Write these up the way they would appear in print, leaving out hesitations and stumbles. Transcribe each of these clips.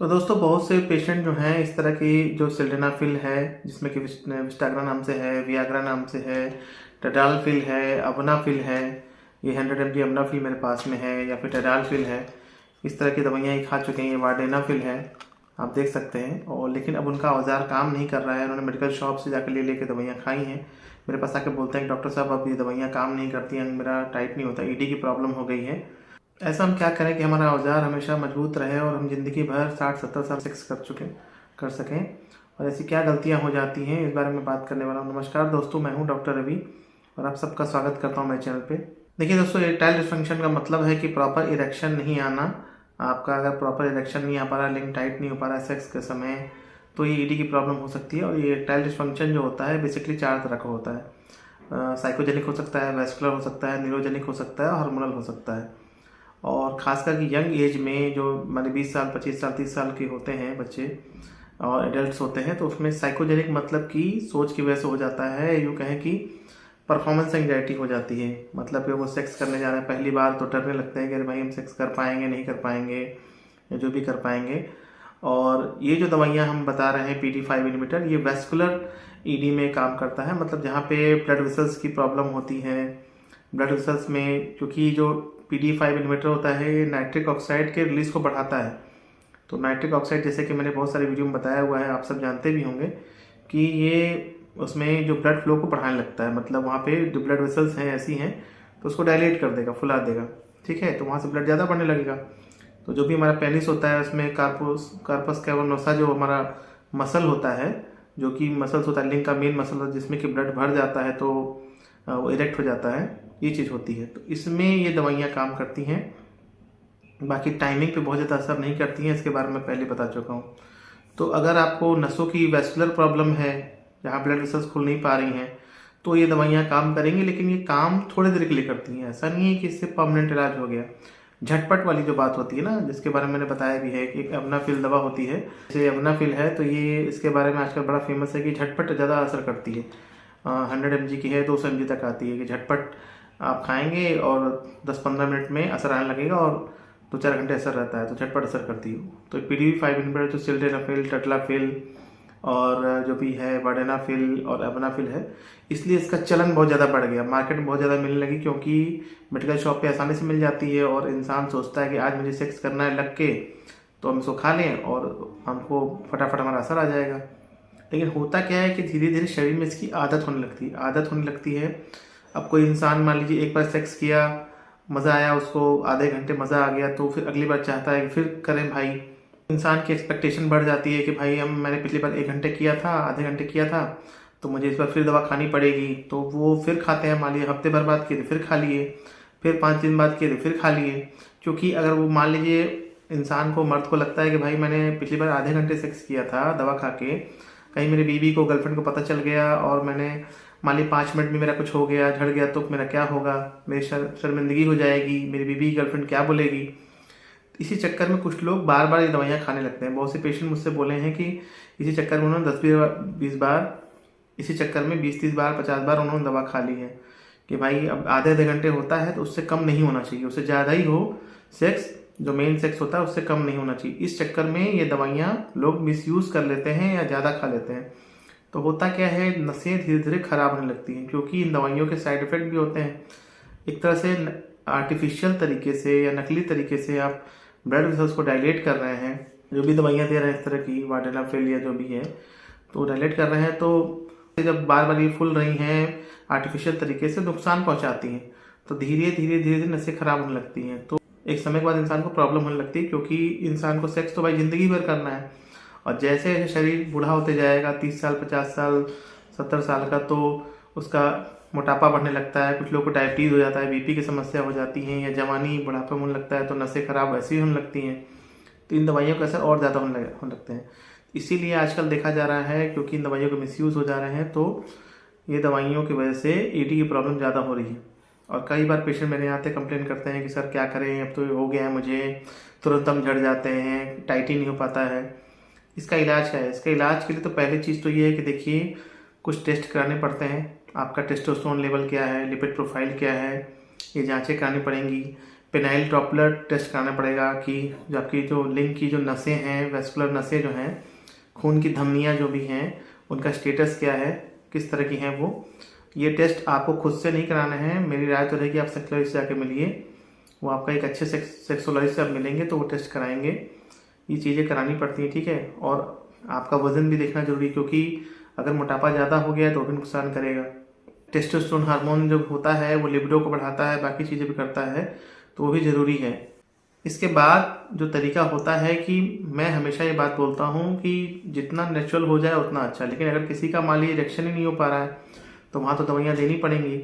तो दोस्तों बहुत से पेशेंट जो हैं इस तरह की जो सिल्डेनाफिल है जिसमें कि विस्टाग्रा नाम से है, वियाग्रा नाम से है, टडालफिल है, अवनाफिल है। ये 100 mg अवनाफिल मेरे पास में है या फिर टडालफिल है। इस तरह की दवाइयाँ ही खा चुके हैं। ये वार्डेनाफिल है, आप देख सकते हैं। और लेकिन अब उनका औजार काम नहीं कर रहा है। उन्होंने मेडिकल शॉप से जाकर ले लेके दवाइयाँ खाई हैं। मेरे पास आके बोलते हैं कि डॉक्टर साहब अब ये दवाइयाँ काम नहीं करती हैं, मेरा टाइट नहीं होता, ईडी की प्रॉब्लम हो गई है। ऐसा हम क्या करें कि हमारा औजार हमेशा मजबूत रहे और हम ज़िंदगी भर 60-70 साल सेक्स कर सकें। और ऐसी क्या गलतियां हो जाती हैं, इस बारे में बात करने वाला हूँ। नमस्कार दोस्तों, मैं हूँ डॉक्टर रवि और आप सबका स्वागत करता हूँ मेरे चैनल पे। देखिए दोस्तों, इरेक्टाइल डिस्फंक्शन का मतलब है कि प्रॉपर इरेक्शन नहीं आना। आपका अगर प्रॉपर इरेक्शन नहीं आ पा रहा, लिंग टाइट नहीं हो पा रहा है सेक्स के समय, तो ये ईडी की प्रॉब्लम हो सकती है। और ये इरेक्टाइल डिस्फंक्शन जो होता है बेसिकली 4 तरह का होता है। साइकोजेनिक हो सकता है, वेस्कुलर हो सकता है, न्यूरोजेनिक हो सकता है, हार्मोनल हो सकता है। और ख़ासकर कि यंग एज में जो माने 20 साल, 25 साल, 30 साल के होते हैं बच्चे और एडल्ट्स होते हैं, तो उसमें साइकोजेनिक मतलब कि सोच की वजह से हो जाता है। यूँ कहें कि परफॉर्मेंस एंग्जाइटी हो जाती है। मतलब कि वो सेक्स करने जा रहे हैं पहली बार तो डरने लगते हैं कि अरे भाई हम सेक्स कर पाएंगे नहीं कर पाएंगे या जो भी कर पाएंगे। और ये जो दवाइयाँ हम बता रहे हैं PD5 इनहिबिटर, ये वेस्कुलर ईडी में काम करता है। मतलब जहाँ पे ब्लड वेसल्स की प्रॉब्लम होती है, ब्लड वेसल्स में, क्योंकि जो PD5 इनहिबिटर होता है ये नाइट्रिक ऑक्साइड के रिलीज को बढ़ाता है। तो नाइट्रिक ऑक्साइड, जैसे कि मैंने बहुत सारे वीडियो में बताया हुआ है, आप सब जानते भी होंगे कि ये उसमें जो ब्लड फ्लो को बढ़ाने लगता है। मतलब वहाँ पे जो ब्लड वेसल्स हैं ऐसी हैं तो उसको डायलेट कर देगा, फुला देगा। ठीक है, तो वहाँ से ब्लड ज़्यादा बढ़ने लगेगा। तो जो भी हमारा पेनिस होता है उसमें कार्पस कैवर्नोसा जो हमारा मसल होता है, जो कि मसल्स होता है, लिंग का मेन मसल होता है जिसमें कि ब्लड भर जाता है तो वो इरेक्ट हो जाता है, ये चीज़ होती है। तो इसमें ये दवाइयाँ काम करती हैं। बाकी टाइमिंग पे बहुत ज़्यादा असर नहीं करती हैं, इसके बारे में पहले बता चुका हूँ। तो अगर आपको नसों की वेस्कुलर प्रॉब्लम है, जहाँ ब्लड वेसल्स खुल नहीं पा रही हैं, तो ये दवाइयाँ काम करेंगी। लेकिन ये काम थोड़ी देर के लिए करती हैं, ऐसा नहीं है कि इससे परमानेंट इलाज हो गया। झटपट वाली जो बात होती है ना, जिसके बारे में मैंने बताया भी है कि एक अवनाफिल दवा होती है, जैसे अवनाफिल है, तो ये इसके बारे में आजकल बड़ा फेमस है कि झटपट ज़्यादा असर करती है। 100 mg की है, 200 mg तक आती है कि झटपट आप खाएंगे और 10-15 मिनट में असर आने लगेगा और 2-4 घंटे असर रहता है, तो झटपट असर करती है। तो PD5 इनहिबिटर जो सिल्डेनाफिल, टटलाफिल और जो भी है वार्डेनाफिल और अवनाफिल है, इसलिए इसका चलन बहुत ज़्यादा बढ़ गया, मार्केट में बहुत ज़्यादा मिलने लगी, क्योंकि मेडिकल शॉप पे आसानी से मिल जाती है और इंसान सोचता है कि आज मुझे सेक्स करना है लग के, तो हम इसको खा लें और हमको फटाफट हमारा असर आ जाएगा। लेकिन होता क्या है कि धीरे धीरे शरीर में इसकी आदत होने लगती है। अब कोई इंसान मान लीजिए एक बार सेक्स किया, मज़ा आया, उसको आधे घंटे मज़ा आ गया, तो फिर अगली बार चाहता है कि फिर करें भाई। इंसान की एक्सपेक्टेशन बढ़ जाती है कि भाई मैंने पिछली बार 1 घंटे किया था, आधे घंटे किया था, तो मुझे इस बार फिर दवा खानी पड़ेगी। तो वो फिर खाते हैं। मान लीजिए हफ्ते भर बाद किए तो फिर खा लिए, फिर 5 दिन बाद किए तो फिर खा लिए। क्योंकि अगर वो मान लीजिए इंसान को, मर्द को लगता है कि भाई मैंने पिछली बार आधे घंटे सेक्स किया था दवा खा के, कहीं मेरी बीवी को, गर्लफ्रेंड को पता चल गया और मैंने मान ली 5 मिनट में मेरा कुछ हो गया, झड़ गया, तो मेरा क्या होगा, मेरी शर्मिंदगी हो जाएगी, मेरी बीवी गर्लफ्रेंड क्या बोलेगी। इसी चक्कर में कुछ लोग बार बार ये दवाइयाँ खाने लगते हैं। बहुत से पेशेंट मुझसे बोले हैं कि इसी चक्कर में उन्होंने 10-20 बार, इसी चक्कर में 20-30 बार, 50 बार उन्होंने दवा खा ली है कि भाई अब आधे घंटे होता है तो उससे कम नहीं होना चाहिए, उससे ज़्यादा ही हो सेक्स, जो मेन सेक्स होता है उससे कम नहीं होना चाहिए। इस चक्कर में ये दवाइयाँ लोग मिसयूज़ कर लेते हैं या ज़्यादा खा लेते हैं। तो होता क्या है, नसें धीरे धीरे खराब होने लगती हैं, क्योंकि इन दवाइयों के साइड इफ़ेक्ट भी होते हैं। एक तरह से आर्टिफिशियल तरीके से या नकली तरीके से आप ब्लड वेसल्स को डायलेट कर रहे हैं। जो भी दवाइयाँ दे रहे हैं इस तरह की, वार्डेनाफिल या जो भी है, तो डायलेट कर रहे हैं। तो जब बार बार ये फूल रही हैं आर्टिफिशियल तरीके से, नुकसान पहुंचाती हैं, तो धीरे धीरे धीरे धीरे नसें खराब होने लगती हैं। तो एक समय के बाद इंसान को प्रॉब्लम होने लगती है, क्योंकि इंसान को सेक्स तो भाई ज़िंदगी भर करना है। और जैसे जैसे शरीर बूढ़ा होते जाएगा, 30 साल, 50 साल, 70 साल का, तो उसका मोटापा बढ़ने लगता है। कुछ लोगों को डायबिटीज़ हो जाता है, BP की समस्या हो जाती है, या जवानी बुढ़ापा में होने लगता है तो नसें खराब वैसे ही होने लगती हैं। तो इन दवाइयों का असर और ज़्यादा होने लगते हैं। इसीलिए आजकल देखा जा रहा है, क्योंकि इन दवाइयों के मिसयूज़ हो जा रहे हैं, तो ये दवाइयों की वजह से ईडी की प्रॉब्लम ज़्यादा हो रही है। और कई बार पेशेंट मेरे यहाँ आते कंप्लेन करते हैं कि सर क्या करें, अब तो हो गया है मुझे, तुरंत हम झड़ जाते हैं, टाइट ही नहीं हो पाता है। इसका इलाज क्या है? इसका इलाज के लिए तो पहली चीज़ तो ये है कि देखिए, कुछ टेस्ट कराने पड़ते हैं। आपका टेस्टोस्टेरोन लेवल क्या है, लिपिड प्रोफाइल क्या है, ये जांचें करानी पड़ेंगी। पेनाइल ड्रॉपलर टेस्ट कराना पड़ेगा कि जो आपकी जो लिंग की जो नसें हैं, वेस्कुलर नसें जो हैं, खून की धमनियाँ जो भी हैं, उनका स्टेटस क्या है, किस तरह की हैं वो। ये टेस्ट आपको खुद से नहीं कराना है, मेरी राय तो रहेगी आप सेक्सोलॉजिस्ट से जाके मिलिए, वो आपका एक अच्छे सेक्सोलॉजिस्ट से आप मिलेंगे तो वो टेस्ट कराएंगे। ये चीज़ें करानी पड़ती हैं, ठीक है। और आपका वजन भी देखना जरूरी, क्योंकि अगर मोटापा ज़्यादा हो गया तो भी नुकसान करेगा। टेस्टोस्टेरोन हार्मोन जो होता है वो लिबिडो को बढ़ाता है, बाकी चीज़ें भी करता है, तो वो भी ज़रूरी है। इसके बाद जो तरीका होता है कि मैं हमेशा ये बात बोलता हूँ कि जितना नेचुरल हो जाए उतना अच्छा, लेकिन अगर किसी का मान लीजिए इरेक्शन ही नहीं हो पा रहा है तो वहाँ तो दवाइयाँ देनी पड़ेंगी।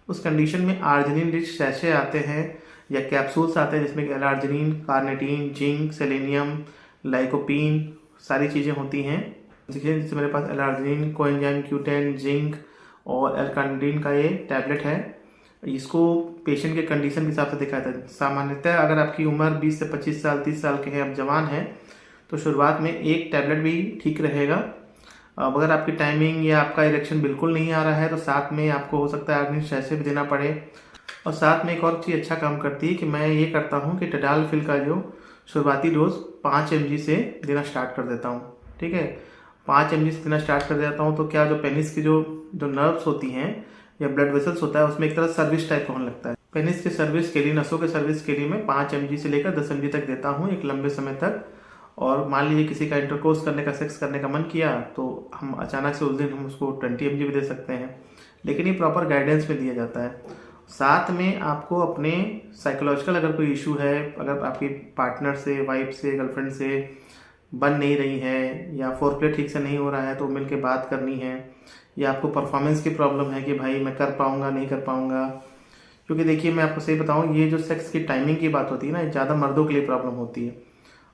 उस कंडीशन में आर्जिनिन रिच सैशे आते हैं या कैप्सूल्स आते हैं, जिसमें L-arginine, carnitine, zinc, selenium, lycopene सारी चीज़ें होती हैं। जैसे मेरे पास एलार्जिनिन, कोएंजाइम Q10, जिंक और एल्कांडिन का ये टैबलेट है। इसको पेशेंट के कंडीशन के हिसाब से देखा जाता है। सामान्यतः अगर आपकी उम्र 20 से 25 साल 30 साल के हैं, आप जवान हैं, तो शुरुआत में एक टैबलेट भी ठीक रहेगा। अब अगर आपकी टाइमिंग या आपका इरेक्शन बिल्कुल नहीं आ रहा है तो साथ में आपको हो सकता है आर्जिनिन सैशे भी देना पड़े। और साथ में एक और चीज़ अच्छा काम करती है कि मैं ये करता हूँ कि टडालफिल का जो शुरुआती डोज 5 mg से देना स्टार्ट कर देता हूँ, ठीक है। 5 mg से देना स्टार्ट कर देता हूँ तो क्या जो पेनिस की जो नर्व्स होती हैं या ब्लड वेसल्स होता है उसमें एक तरह सर्विस टाइप होने लगता है। पेनिस के सर्विस के लिए, नसों के सर्विस के लिए मैं 5 mg से लेकर 10 mg तक देता हूँ एक लंबे समय तक। और मान लीजिए किसी का इंटरकोर्स करने का, सेक्स करने का मन किया तो हम अचानक से उस दिन हम उसको 20 mg भी दे सकते हैं, लेकिन ये प्रॉपर गाइडेंस में दिया जाता है। साथ में आपको अपने साइकोलॉजिकल अगर कोई इशू है, अगर आपकी पार्टनर से, वाइफ से, गर्लफ्रेंड से बन नहीं रही है या फोरप्ले ठीक से नहीं हो रहा है तो मिल के बात करनी है, या आपको परफॉर्मेंस की प्रॉब्लम है कि भाई मैं कर पाऊंगा नहीं कर पाऊंगा। क्योंकि देखिए मैं आपको सही बताऊं, ये जो सेक्स की टाइमिंग की बात होती है ना, ज़्यादा मर्दों के लिए प्रॉब्लम होती है।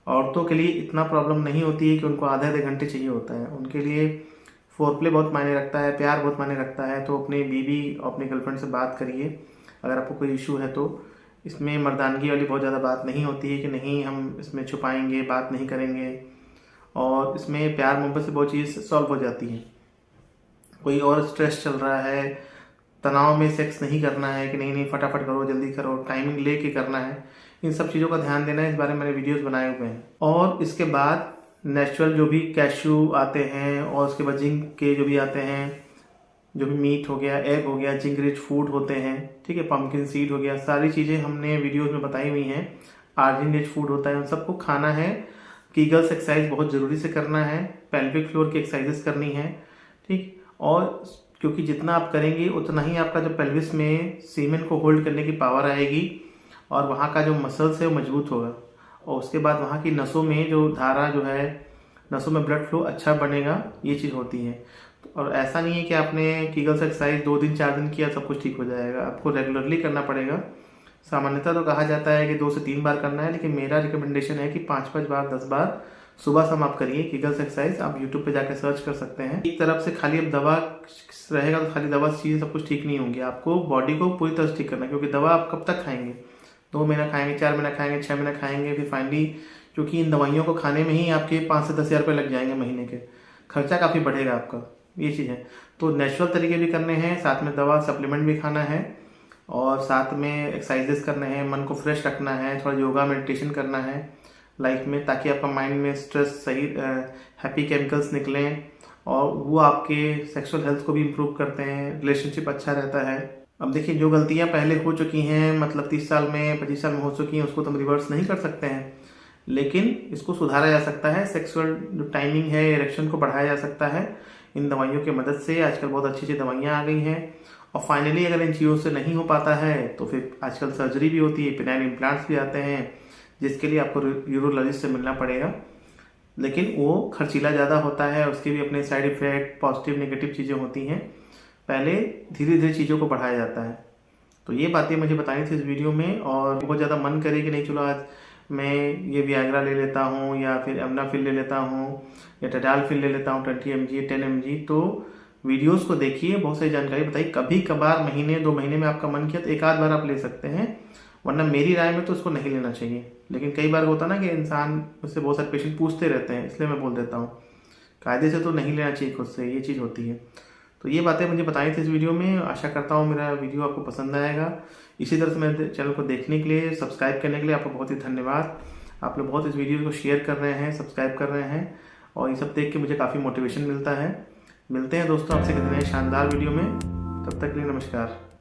औरतों के लिए इतना प्रॉब्लम नहीं होती है कि उनको आधे आधे घंटे चाहिए होता है। उनके लिए फोरप्ले बहुत मायने रखता है, प्यार बहुत मायने रखता है। तो अपनी बीवी और अपनी गर्लफ्रेंड से बात करिए अगर आपको कोई इशू है तो। इसमें मर्दानगी वाली बहुत ज़्यादा बात नहीं होती है कि नहीं हम इसमें छुपाएंगे, बात नहीं करेंगे, और इसमें प्यार मोहब्बत से बहुत चीज़ सॉल्व हो जाती है। कोई और स्ट्रेस चल रहा है, तनाव में सेक्स नहीं करना है कि नहीं नहीं फटाफट करो, जल्दी करो, टाइमिंग लेके करना है, इन सब चीज़ों का ध्यान देना है। इस बारे में मैंने वीडियोस बनाए हुए हैं। और इसके बाद नेचुरल जो भी कैशू आते हैं और उसके बाद जिंक के जो भी आते हैं, जो भी मीट हो गया, एग हो गया, जिंक रिच फूड होते हैं, ठीक है, पम्पकिन सीड हो गया, सारी चीज़ें हमने वीडियोस में बताई हुई हैं। आर्जिन रिच फूड होता है, उन सबको खाना है। कीगल्स एक्सरसाइज बहुत ज़रूरी से करना है, पेल्विक फ्लोर की एक्सरसाइजेस करनी है, ठीक। और क्योंकि जितना आप करेंगे उतना ही आपका जो पेल्विस में सीमेन को होल्ड करने की पावर आएगी और वहाँ का जो मसल्स है वो मजबूत होगा। और उसके बाद वहाँ की नसों में जो धारा जो है, नसों में ब्लड फ्लो अच्छा बनेगा, ये चीज़ होती है। और ऐसा नहीं है कि आपने कीगल्स एक्सरसाइज 2 दिन 4 दिन किया सब कुछ ठीक हो जाएगा, आपको रेगुलरली करना पड़ेगा। सामान्यतः तो कहा जाता है कि 2 से 3 बार करना है, लेकिन मेरा रिकमेंडेशन है कि 5-5 बार 10 बार सुबह शाम आप करिए कीगल्स एक्सरसाइज। आप यूट्यूब पे जाकर सर्च कर सकते हैं। एक तरफ से खाली अब दवा रहेगा तो खाली दवा से चीज़ें सब कुछ ठीक नहीं होंगी, आपको बॉडी को पूरी तरह से ठीक करना है। क्योंकि दवा आप कब तक खाएंगे, 2 महीना खाएंगे, 4 महीना खाएंगे, 6 महीना खाएंगे, फिर फाइनली क्योंकि इन दवाइयों को खाने में ही आपके 5 से 10 हज़ार रुपये लग जाएंगे महीने के, खर्चा काफ़ी बढ़ेगा आपका, ये चीज़ है। तो नेचुरल तरीके भी करने हैं, साथ में दवा सप्लीमेंट भी खाना है, और साथ में एक्सरसाइजेस करने हैं, मन को फ्रेश रखना है, थोड़ा योगा मेडिटेशन करना है लाइफ में, ताकि आपका माइंड में स्ट्रेस सही हैप्पी केमिकल्स निकलें और वो आपके सेक्सुअल हेल्थ को भी इम्प्रूव करते हैं, रिलेशनशिप अच्छा रहता है। अब देखिए जो गलतियां पहले हो चुकी हैं, मतलब 30 साल में 25 साल में हो चुकी हैं, उसको तो हम रिवर्स नहीं कर सकते हैं, लेकिन इसको सुधारा जा सकता है। सेक्सुअल जो टाइमिंग है, इरेक्शन को बढ़ाया जा सकता है इन दवाइयों की मदद से। आजकल बहुत अच्छी अच्छी दवाइयाँ आ गई हैं। और फाइनली अगर इन चीज़ों से नहीं हो पाता है तो फिर आजकल सर्जरी भी होती है, पेनाइल इम्प्लांट्स भी आते हैं, जिसके लिए आपको यूरोलॉजिस्ट से मिलना पड़ेगा, लेकिन वो खर्चीला ज़्यादा होता है, उसके भी अपने साइड इफ़ेक्ट, पॉजिटिव नेगेटिव चीज़ें होती हैं। पहले धीरे धीरे चीज़ों को बढ़ाया जाता है। तो ये बातें मुझे बतानी थी इस वीडियो में। और बहुत ज़्यादा मन करे कि नहीं चलो आज मैं ये वियाग्रा ले लेता हूँ या फिर एमनाफिल ले लेता हूँ या टडालफिल ले लेता हूँ 20 mg 10 mg, तो वीडियोस को देखिए, बहुत सारी जानकारी बताई। कभी कभार महीने 2 महीने में आपका मन किया तो एक आध बार आप ले सकते हैं, वरना मेरी राय में तो उसको नहीं लेना चाहिए। लेकिन कई बार होता ना कि इंसान, मुझसे बहुत सारे पेशेंट पूछते रहते हैं, इसलिए मैं बोल देता हूँ कायदे से तो नहीं लेना चाहिए खुद से, ये चीज़ होती है। तो ये बातें मुझे बताई थी इस वीडियो में। आशा करता हूँ मेरा वीडियो आपको पसंद आएगा। इसी तरह से मेरे चैनल को देखने के लिए, सब्सक्राइब करने के लिए आपको बहुत ही धन्यवाद। आप लोग बहुत इस वीडियो को शेयर कर रहे हैं, सब्सक्राइब कर रहे हैं, और ये सब देख के मुझे काफ़ी मोटिवेशन मिलता है। मिलते हैं दोस्तों आपसे कितने शानदार वीडियो में। तब तक के लिए नमस्कार।